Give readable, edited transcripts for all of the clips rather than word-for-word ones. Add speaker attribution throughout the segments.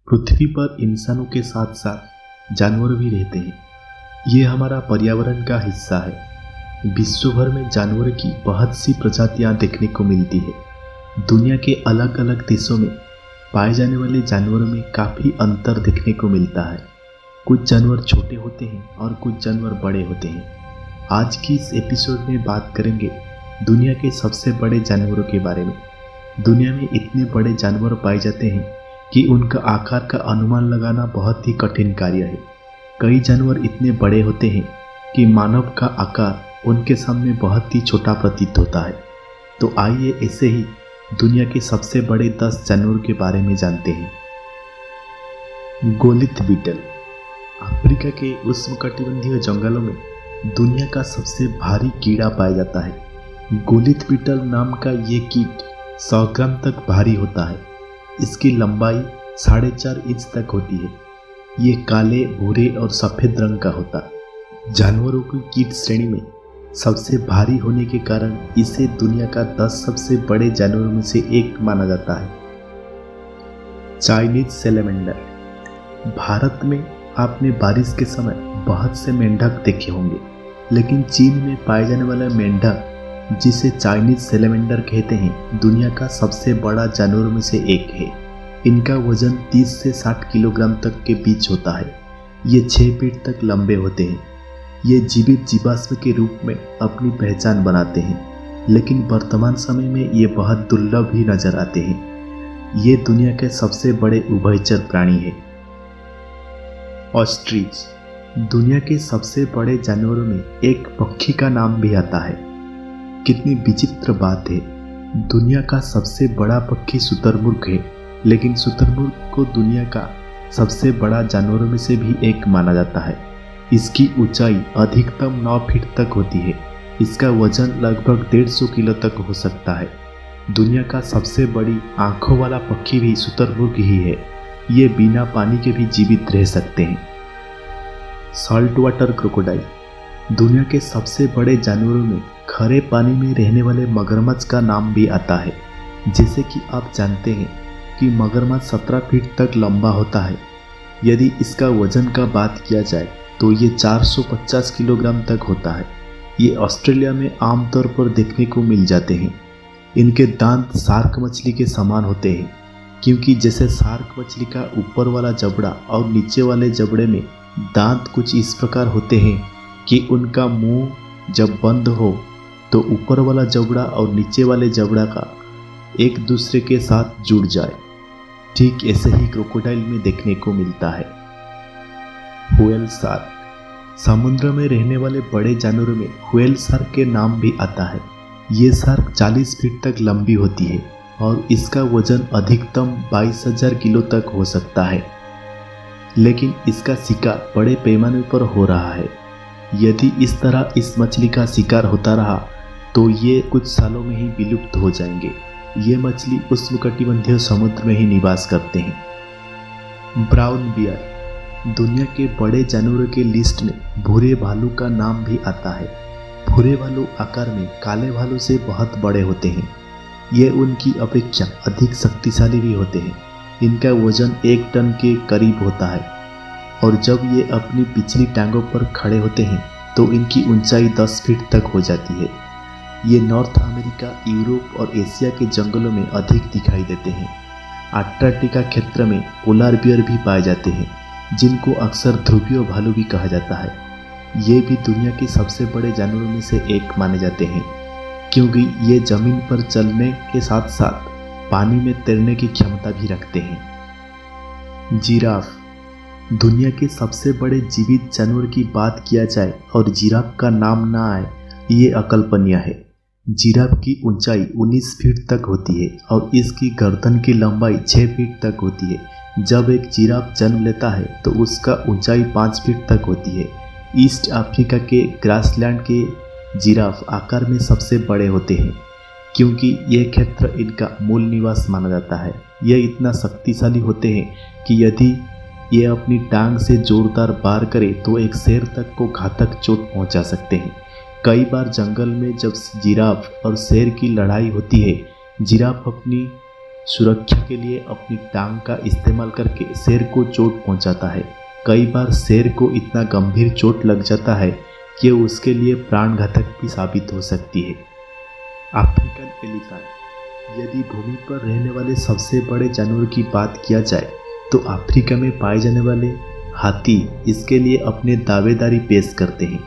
Speaker 1: पृथ्वी पर इंसानों के साथ साथ जानवर भी रहते हैं। ये हमारा पर्यावरण का हिस्सा है। विश्व भर में जानवर की बहुत सी प्रजातियां देखने को मिलती है। दुनिया के अलग अलग देशों में पाए जाने वाले जानवरों में काफ़ी अंतर देखने को मिलता है। कुछ जानवर छोटे होते हैं और कुछ जानवर बड़े होते हैं। आज की इस एपिसोड में बात करेंगे दुनिया के सबसे बड़े जानवरों के बारे में। दुनिया में इतने बड़े जानवर पाए जाते हैं कि उनका आकार का अनुमान लगाना बहुत ही कठिन कार्य है। कई जानवर इतने बड़े होते हैं कि मानव का आकार उनके सामने बहुत ही छोटा प्रतीत होता है। तो आइए ऐसे ही दुनिया के सबसे बड़े 10 जानवरों के बारे में जानते हैं। गोलित बीटल अफ्रीका के उष्णकटिबंधीय जंगलों में दुनिया का सबसे भारी कीड़ा पाया जाता है। गोलित बीटल नाम का ये कीट 100 ग्राम तक भारी होता है। इसकी लंबाई 4.5 इंच तक होती है। ये काले, भूरे और सफ़ेद रंग का होता है। जानवरों की कीट श्रेणी में सबसे भारी होने के कारण इसे दुनिया का 10 सबसे बड़े जानवरों में से एक माना जाता है। Chinese salamander. भारत में आपने बारिश के समय बहुत से मेंढक देखे होंगे, लेकिन चीन में पाए जाने वाला मेंढक, जिसे चाइनीज सैलेमेंडर कहते हैं, दुनिया का सबसे बड़ा जानवरों में से एक है। इनका वजन 30 से 60 किलोग्राम तक के बीच होता है। ये 6 फीट तक लंबे होते हैं। ये जीवित जीवाश्म के रूप में अपनी पहचान बनाते हैं, लेकिन वर्तमान समय में ये बहुत दुर्लभ ही नजर आते हैं। ये दुनिया के सबसे बड़े उभयचर प्राणी है। ऑस्ट्रिच। दुनिया के सबसे बड़े जानवरों में एक पक्षी का नाम भी आता है। कितनी विचित्र बात है। दुनिया का सबसे बड़ा पक्षी शुतुरमुर्ग है, लेकिन शुतुरमुर्ग को दुनिया का सबसे बड़ा जानवरों में से भी एक माना जाता है। इसकी ऊंचाई अधिकतम 9 फीट तक होती है। इसका वजन लगभग 150 किलो तक हो सकता है। दुनिया का सबसे बड़ी आंखों वाला पक्षी भी शुतुरमुर्ग ही है। ये बिना पानी के भी जीवित रह सकते हैं। Salt water crocodile. दुनिया के सबसे बड़े जानवरों में खरे पानी में रहने वाले मगरमच्छ का नाम भी आता है। जैसे कि आप जानते हैं कि मगरमच्छ 17 फीट तक लंबा होता है। यदि इसका वजन का बात किया जाए तो ये 450 किलोग्राम तक होता है। ये ऑस्ट्रेलिया में आमतौर पर देखने को मिल जाते हैं। इनके दांत शार्क मछली के समान होते हैं, क्योंकि जैसे शार्क मछली का ऊपर वाला जबड़ा और नीचे वाले जबड़े में दांत कुछ इस प्रकार होते हैं कि उनका मुंह जब बंद हो तो ऊपर वाला जबड़ा और नीचे वाले जबड़ा का एक दूसरे के साथ जुड़ जाए। ठीक ऐसे ही क्रोकोडाइल में देखने को मिलता है। Whale shark. समुद्र में रहने वाले बड़े जानवरों में व्हेल शार्क के नाम भी आता है। ये शार्क 40 फीट तक लंबी होती है और इसका वजन अधिकतम 22,000 किलो तक हो सकता है। लेकिन इसका शिकार बड़े पैमाने पर हो रहा है। यदि इस तरह इस मछली का शिकार होता रहा तो ये कुछ सालों में ही विलुप्त हो जाएंगे। ये मछली उष्णकटिबंधीय समुद्र में ही निवास करते हैं। Brown bear. दुनिया के बड़े जानवरों के लिस्ट में भूरे भालू का नाम भी आता है। भूरे भालू आकार में काले भालू से बहुत बड़े होते हैं। ये उनकी अपेक्षा अधिक शक्तिशाली भी होते हैं। इनका वजन 1 टन के करीब होता है और जब ये अपनी पिछली टांगों पर खड़े होते हैं तो इनकी ऊंचाई 10 फीट तक हो जाती है। ये नॉर्थ अमेरिका, यूरोप और एशिया के जंगलों में अधिक दिखाई देते हैं। अंटार्कटिका क्षेत्र में पोलर बियर भी पाए जाते हैं, जिनको अक्सर ध्रुवीय भालू भी कहा जाता है। ये भी दुनिया के सबसे बड़े जानवरों में से एक माने जाते हैं, क्योंकि ये जमीन पर चलने के साथ साथ पानी में तैरने की क्षमता भी रखते हैं। जिराफ। दुनिया के सबसे बड़े जीवित जानवर की बात किया जाए और जिराफ का नाम ना आए, ये अकल्पनीय है। जिराफ की ऊंचाई 19 फीट तक होती है और इसकी गर्दन की लंबाई 6 फीट तक होती है। जब एक जिराफ जन्म लेता है तो उसका ऊंचाई 5 फीट तक होती है। ईस्ट अफ्रीका के ग्रासलैंड के जिराफ आकार में सबसे बड़े होते हैं, क्योंकि यह क्षेत्र इनका मूल निवास माना जाता है। यह इतना शक्तिशाली होते हैं कि यदि ये अपनी टांग से जोरदार वार करे तो एक शेर तक को घातक चोट पहुंचा सकते हैं। कई बार जंगल में जब जिराफ और शेर की लड़ाई होती है, जिराफ अपनी सुरक्षा के लिए अपनी टांग का इस्तेमाल करके शेर को चोट पहुंचाता है। कई बार शेर को इतना गंभीर चोट लग जाता है कि उसके लिए प्राणघातक भी साबित हो सकती है। African elephant. यदि भूमि पर रहने वाले सबसे बड़े जानवर की बात किया जाए तो अफ्रीका में पाए जाने वाले हाथी इसके लिए अपने दावेदारी पेश करते हैं।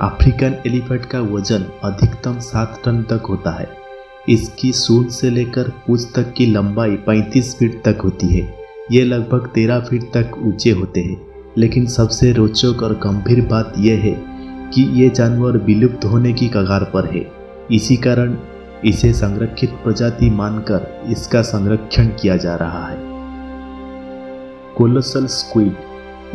Speaker 1: अफ्रीकन एलिफेंट का वजन अधिकतम 7 टन तक होता है। इसकी सूंड से लेकर पूंछ तक की लंबाई 35 फीट तक होती है। ये लगभग 13 फीट तक ऊंचे होते हैं। लेकिन सबसे रोचक और गंभीर बात यह है कि ये जानवर विलुप्त होने की कगार पर है। इसी कारण इसे संरक्षित प्रजाति मानकर इसका संरक्षण किया जा रहा है। Colossal squid.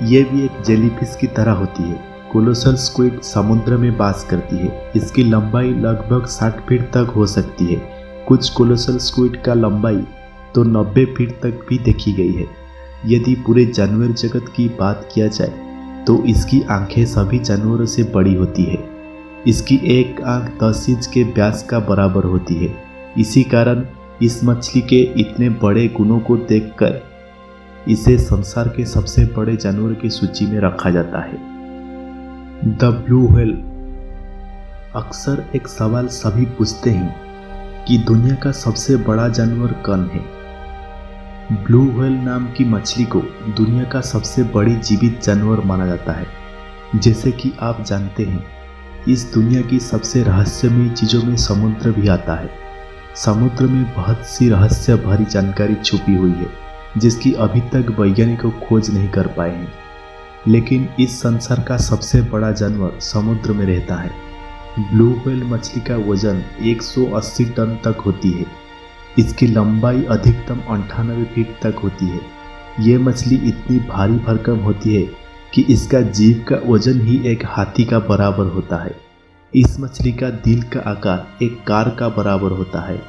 Speaker 1: ये भी एक जेलीफिश की तरह होती है। कोलोसल स्क्विड समुद्र में वास करती है। इसकी लंबाई लगभग 60 फीट तक हो सकती है। कुछ कोलोसल स्क्विड का लंबाई तो 90 फीट तक भी देखी गई है। यदि पूरे जानवर जगत की बात किया जाए तो इसकी आंखें सभी जानवरों से बड़ी होती है। इसकी एक आंख 10 इंच के व्यास का बराबर होती है। इसी कारण इस मछली के इतने बड़े गुणों को देखकर इसे संसार के सबसे बड़े जानवर की सूची में रखा जाता है। The blue whale. अक्सर एक सवाल सभी पूछते हैं कि दुनिया का सबसे बड़ा जानवर कौन है। ब्लू व्हेल नाम की मछली को दुनिया का सबसे बड़ी जीवित जानवर माना जाता है। जैसे कि आप जानते हैं, इस दुनिया की सबसे रहस्यमयी चीज़ों में समुद्र भी आता है। समुद्र में बहुत सी रहस्य भरी जानकारी छुपी हुई है जिसकी अभी तक वैज्ञानिकों खोज नहीं कर पाए हैं। लेकिन इस संसार का सबसे बड़ा जानवर समुद्र में रहता है। ब्लू व्हेल मछली का वजन 180 टन तक होती है। इसकी लंबाई अधिकतम 98 फीट तक होती है। ये मछली इतनी भारी भरकम होती है कि इसका जीभ का वजन ही एक हाथी का बराबर होता है। इस मछली का दिल का आकार एक कार का बराबर होता है।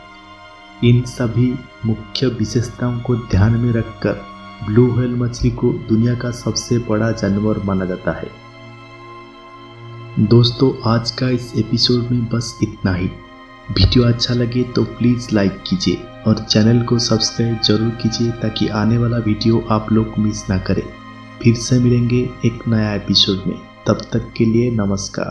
Speaker 1: इन सभी मुख्य विशेषताओं को ध्यान में रखकर ब्लू व्हेल मछली को दुनिया का सबसे बड़ा जानवर माना जाता है। दोस्तों, आज का इस एपिसोड में बस इतना ही। वीडियो अच्छा लगे तो प्लीज़ लाइक कीजिए और चैनल को सब्सक्राइब जरूर कीजिए ताकि आने वाला वीडियो आप लोग मिस ना करें। फिर से मिलेंगे एक नया एपिसोड में। तब तक के लिए नमस्कार।